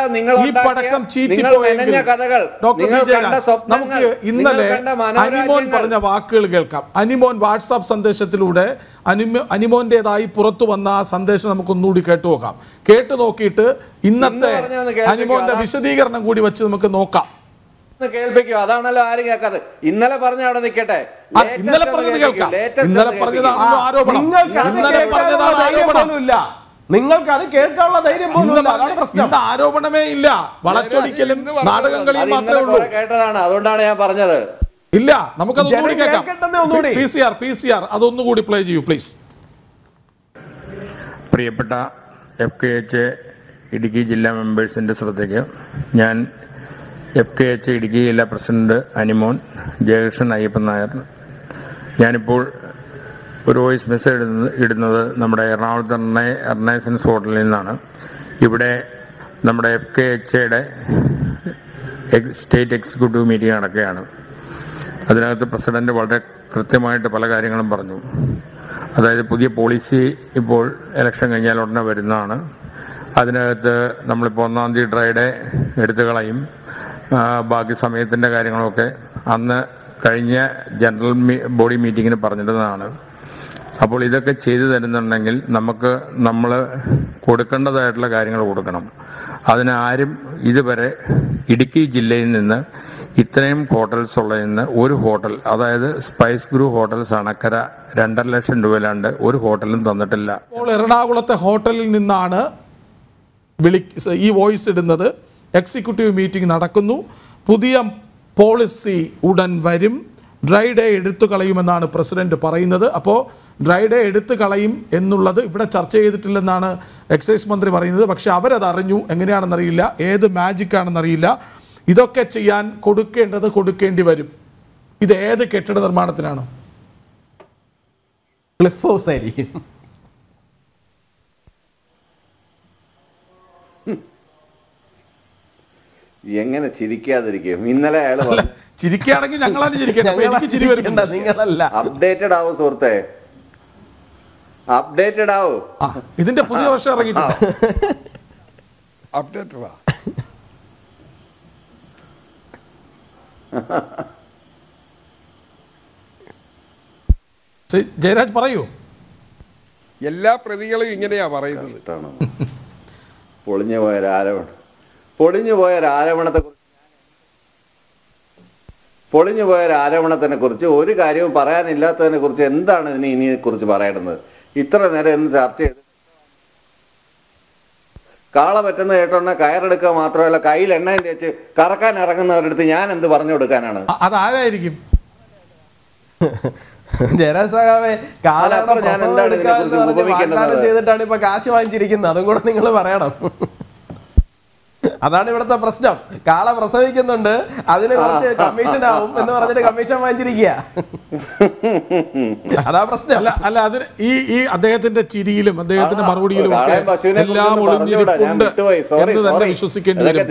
ഈ പടക്കം ചീറ്റിപ്പോയെങ്കിൽ doctor P Jayaraj നമുക്ക് ഇന്നലെ അനിമോൻ പറഞ്ഞ വാക്കുകൾ കേൾക്കാം. അനിമോൻ വാട്സാപ്പ് സന്ദേശത്തിലൂടെ അനിമോന്റേതായി പുറത്തു വന്ന ആ സന്ദേശം നമുക്കൊന്നുകൂടി കേട്ടു നോക്കാം. കേട്ടു നോക്കിയിട്ട് ഇന്നത്തെ അനിമോന്റെ വിശദീകരണം കൂടി വെച്ച് നമുക്ക് നോക്കാം. കേൾപ്പിക്കും. അതാണല്ലോ ആരും കേൾക്കാതെ. ഇന്നലെ പറഞ്ഞ അവിടെ നിൽക്കട്ടെ. ഇന്നലെ പറഞ്ഞത് കേൾക്കാം. ഇന്നലെ പറഞ്ഞതാണല്ലോ ആരോപണം. ഇന്നലെ പറഞ്ഞതാണ് ആരോപണം. നിങ്ങൾക്കത് കേൾക്കാനുള്ള ധൈര്യം പോലും ആരോപണമേ ഇല്ല. വളച്ചൊടിക്കലും നാടകം കളിയും മാത്രമേ ഉള്ളൂ. കേട്ടതാണ്, അതുകൊണ്ടാണ് ഞാൻ പറഞ്ഞത്. ഇല്ല, നമുക്കതൊന്നുകൂടി കേൾക്കാം. PCR അതൊന്നുകൂടി പ്ലേ ചെയ്യൂ പ്ലീസ്. പ്രിയപ്പെട്ട FKH ഇടുക്കി ജില്ലാ മെമ്പേഴ്സിൻ്റെ ശ്രദ്ധയ്ക്ക് ഞാൻ FKH ഇടുക്കി ജില്ലാ പ്രസിഡന്റ് അനിമോൻ ജയകൃഷ്ണൻ അയ്യപ്പൻ നായർ. ഞാനിപ്പോൾ ഒരു വോയിസ് മെസ്സേജ് ഇടുന്നത് നമ്മുടെ എറണാകുളത്ത് എർണൈസൻസ് ഹോട്ടലിൽ നിന്നാണ്. ഇവിടെ നമ്മുടെ FKHയുടെ സ്റ്റേറ്റ് എക്സിക്യൂട്ടീവ് മീറ്റിംഗ് നടക്കുകയാണ്. അതിനകത്ത് പ്രസിഡന്റ് വളരെ കൃത്യമായിട്ട് പല കാര്യങ്ങളും പറഞ്ഞു. അതായത് പുതിയ പോളിസി ഇപ്പോൾ ഇലക്ഷൻ കഴിഞ്ഞാൽ ഉടനെ വരുന്നതാണ്. അതിനകത്ത് നമ്മളിപ്പോൾ 1-ാം തീയതി ഡ്രൈഡേ എടുത്തു കളയും. ബാക്കി സമയത്തിൻ്റെ കാര്യങ്ങളൊക്കെ അന്ന് കഴിഞ്ഞ ജനറൽ ബോഡി മീറ്റിങ്ങിന് പറഞ്ഞിരുന്നതാണ്. അപ്പോൾ ഇതൊക്കെ ചെയ്തു തരുന്നുണ്ടെങ്കിൽ നമ്മൾ കൊടുക്കേണ്ടതായിട്ടുള്ള കാര്യങ്ങൾ കൊടുക്കണം. അതിനാരും ഇതുവരെ ഇടുക്കി ജില്ലയിൽ നിന്ന് ഇത്രയും ഹോട്ടൽസ് ഉള്ളതിൽ ഒരു ഹോട്ടൽ, അതായത് സ്പൈസ് ഗ്രൂ ഹോട്ടൽസ് അണക്കര 2.5 ലക്ഷം രൂപയിലാണ്ട് ഒരു ഹോട്ടലും തന്നിട്ടില്ല. ഇപ്പോൾ എറണാകുളത്തെ ഹോട്ടലിൽ നിന്നാണ് ഈ വോയിസ് ഇടുന്നത്. എക്സിക്യൂട്ടീവ് മീറ്റിംഗ് നടക്കുന്നു. പുതിയ പോളിസി ഉടൻ വരും. ഡ്രൈ ഡേ എടുത്തു കളയുമെന്നാണ് പ്രസിഡന്റ് പറയുന്നത്. അപ്പോൾ ഡ്രൈ ഡേ എടുത്തു കളയും എന്നുള്ളത് ഇവിടെ ചർച്ച ചെയ്തിട്ടില്ലെന്നാണ് എക്സൈസ് മന്ത്രി പറയുന്നത്. പക്ഷെ അവരത് അറിഞ്ഞു. എങ്ങനെയാണെന്നറിയില്ല, ഏത് മാജിക് ആണെന്നറിയില്ല. ഇതൊക്കെ ചെയ്യാൻ കൊടുക്കേണ്ടി വരും. ഇത് ഏത് കെട്ടിട നിർമ്മാണത്തിനാണ്? ക്ലിഫ് ഹൗസ് ആയിരിക്കും. എങ്ങനെ ചിരിക്കാതിരിക്കും? ഇന്നലെ അയാൾ ചിരിക്കുകയാണെങ്കിൽ ഞങ്ങളാണ് ചിരിക്കേണ്ടത്. എനിക്ക് ചിരി വരുന്നുണ്ട്. നിങ്ങളല്ല. അപ്ഡേറ്റഡ് ആവും സുഹൃത്തെ, അപ്ഡേറ്റഡ് ആവും. ഇതിന്റെ പുതിയ വർഷം ഇറങ്ങിയിട്ടുണ്ട്. അപ്ഡേറ്റഡാ. ജയരാജ് പറയൂ. എല്ലാ പ്രതികളും ഇങ്ങനെയാ പറയുന്നത്. പൊളിഞ്ഞുപോയ ആരോപണത്തിനെ കുറിച്ച് ഒരു കാര്യവും പറയാനില്ലാത്തതിനെ കുറിച്ച് എന്താണ് ഇതിനെ കുറിച്ച് പറയേണ്ടത്? ഇത്ര നേരം എന്ന് ചർച്ച ചെയ്ത് കാള പറ്റുന്ന കേട്ടോണ്ട കയറെടുക്കുക മാത്രമല്ല, കയ്യിൽ എണ്ണയും തേച്ച് കറക്കാൻ ഇറങ്ങുന്നവരടുത്ത് ഞാൻ എന്ത് പറഞ്ഞു കൊടുക്കാനാണ്? അതാരായിരിക്കും? ചെയ്തിട്ടാണ് ഇപ്പൊ കാശ് വാങ്ങിച്ചിരിക്കുന്നത്. അതും കൂടെ നിങ്ങൾ പറയണം. അതാണ് ഇവിടുത്തെ പ്രശ്നം. കാള പ്രസവിക്കുന്നുണ്ട്, അതിന് കുറച്ച് കമ്മീഷൻ ആവും എന്ന് പറഞ്ഞിട്ട് കമ്മീഷൻ വാങ്ങിച്ചിരിക്കുക. അതാ പ്രശ്നം. അല്ല അതിന് ഈ അദ്ദേഹത്തിന്റെ ചിരിയിലും അദ്ദേഹത്തിന്റെ മറുപടിയിലും ഒക്കെ എല്ലാം ഒളിഞ്ഞിരിപ്പുണ്ട് എന്ന് തന്നെ വിശ്വസിക്കേണ്ടി വരും.